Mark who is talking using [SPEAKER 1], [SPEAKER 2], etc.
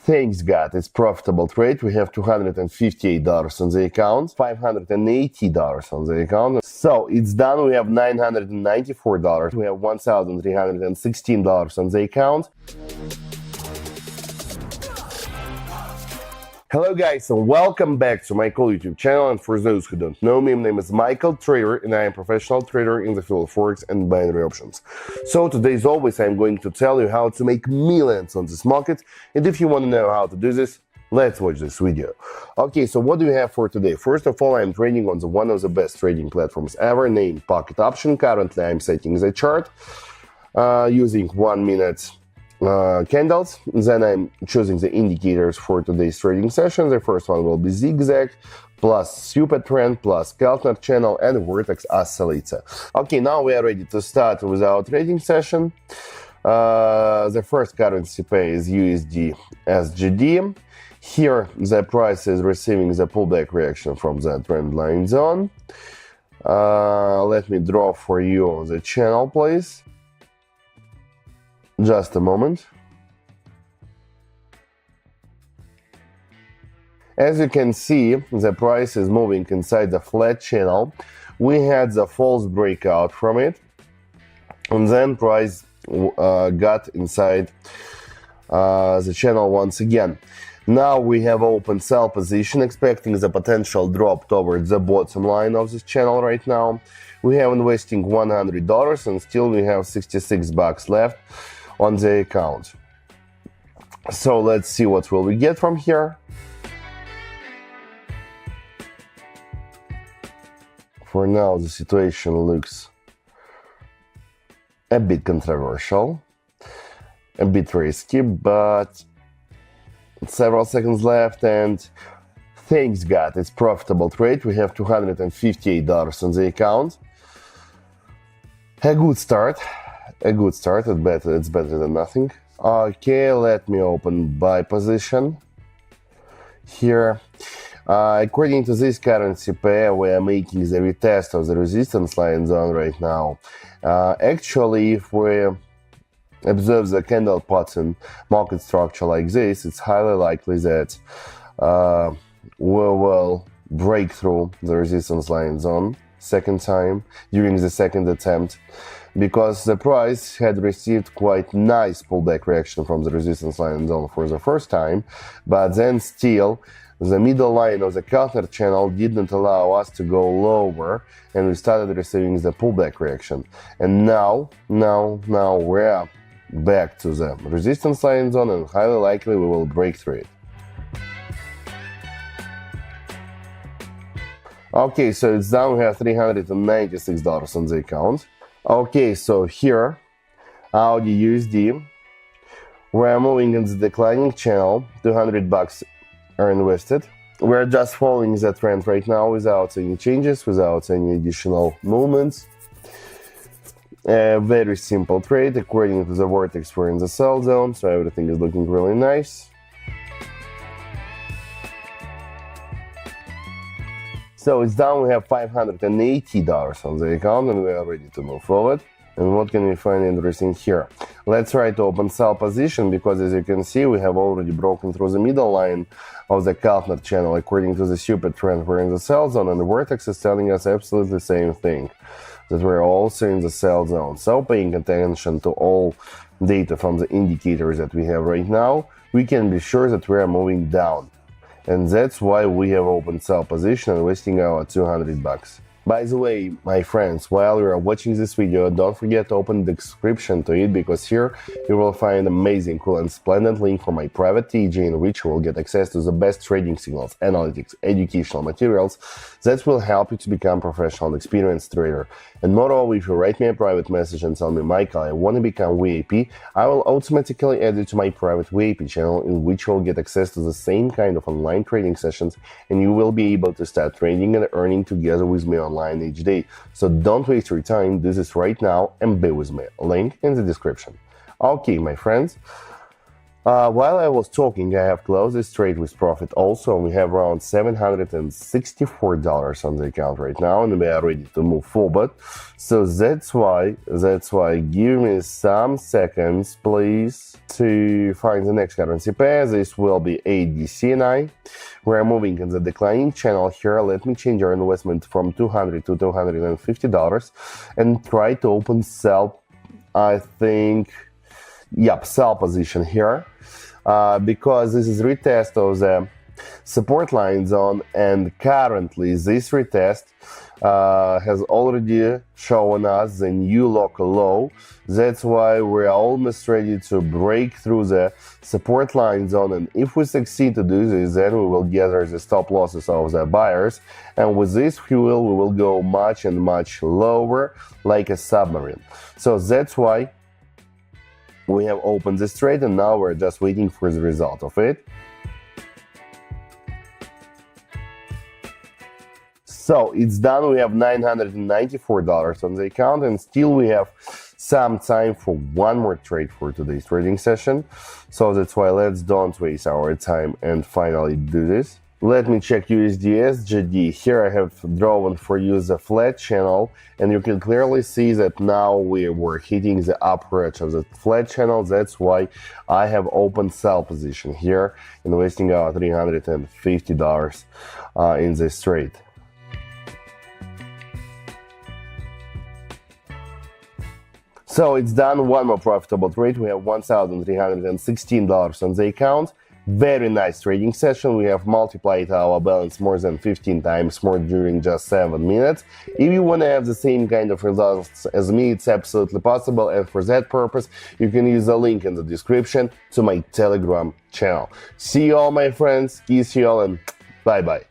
[SPEAKER 1] Thanks God, it's profitable trade. We have $258 on the account, $580 on the account. So it's done. We have $994. We have $1,316 on the account. Hello guys, and welcome back to my cool YouTube channel. And for those who don't know me, my name is Michael Trader and I am a professional trader in the field of forex and binary options. So today, as always, I'm going to tell you how to make millions on this market. And if you want to know how to do this, let's watch this video. Okay, so what do we have for today? First of all, I'm trading on one of the best trading platforms ever, named Pocket Option. Currently, I'm setting the chart using 1 minute candles. Then I'm choosing the indicators for today's trading session. The first one will be zigzag, plus super trend, plus Keltner channel, and vortex oscillator. Okay, now we are ready to start with our trading session. The first currency pair is USD SGD. Here the price is receiving the pullback reaction from the trend line zone. Let me draw for you the channel, please. Just a moment. As you can see, the price is moving inside the flat channel. We had the false breakout from it, and then price got inside the channel once again. Now we have open sell position, expecting the potential drop towards the bottom line of this channel right now. We have investing $100 and still we have $66 left on the account. So let's see what will we get from here. For now, the situation looks a bit controversial, a bit risky, but several seconds left, and thanks God, it's profitable trade. We have $258 on the account. A good start. It's better than nothing. Okay, let me open buy position here. According to this currency pair, we are making the retest of the resistance line zone right now. Actually, if we observe the candle pattern market structure like this, it's highly likely that we will break through the resistance line zone second time during the second attempt, because the price had received quite nice pullback reaction from the resistance line zone for the first time, but then still the middle line of the Keltner channel didn't allow us to go lower, and we started receiving the pullback reaction. And now we're back to the resistance line zone, and highly likely we will break through it. Okay, so it's done. We have $396 on the account. Okay, so here, Audi USD, we're moving in the declining channel. $200 are invested. We're just following the trend right now without any changes, without any additional movements. A very simple trade. According to the vortex, we're in the sell zone, so everything is looking really nice. So it's done. We have $580 on the account, and we are ready to move forward. And what can we find interesting here? Let's try to open sell position, because as you can see, we have already broken through the middle line of the Keltner channel. According to the super trend, we're in the sell zone, and the vortex is telling us absolutely the same thing, that we're also in the sell zone. So paying attention to all data from the indicators that we have right now, we can be sure that we are moving down. And that's why we have open sell position and wasting our $200. By the way, my friends, while you are watching this video, don't forget to open the description to it, because here you will find amazing, cool and splendid link for my private TG, in which you will get access to the best trading signals, analytics, educational materials that will help you to become a professional and experienced trader. And moreover, if you write me a private message and tell me, Michael, I want to become VIP, I will automatically add you to my private VIP channel, in which you will get access to the same kind of online trading sessions, and you will be able to start trading and earning together with me online each day. So don't waste your time, do this right now and be with me. Link in the description. Okay, my friends, While I was talking, I have closed this trade with profit also. We have around $764 on the account right now, and we are ready to move forward. So that's why give me some seconds, please, to find the next currency pair. This will be ADCNI. We are moving in the declining channel here. Let me change our investment from $200 to $250 and try to open sell, I think, sell position here. Because this is retest of the support line zone, and currently this retest has already shown us the new local low. That's why we're almost ready to break through the support line zone, and if we succeed to do this, then we will gather the stop losses of the buyers, and with this fuel we will go much and much lower like a submarine. So that's why we have opened this trade, and now we're just waiting for the result of it. So it's done. We have $994 on the account, and still we have some time for one more trade for today's trading session. So that's why let's don't waste our time and finally do this. Let me check USD/SGD. Here I have drawn for you the flat channel, and you can clearly see that now we were hitting the upper edge of the flat channel. That's why I have opened sell position here, investing about $350 in this trade. So it's done. One more profitable trade. We have $1,316 on the account. Very nice trading session. We have multiplied our balance more than 15 times more during just 7 minutes. If you want to have the same kind of results as me, it's absolutely possible, and for that purpose you can use the link in the description to my Telegram channel. See you all, my friends. Kiss you all, and bye bye.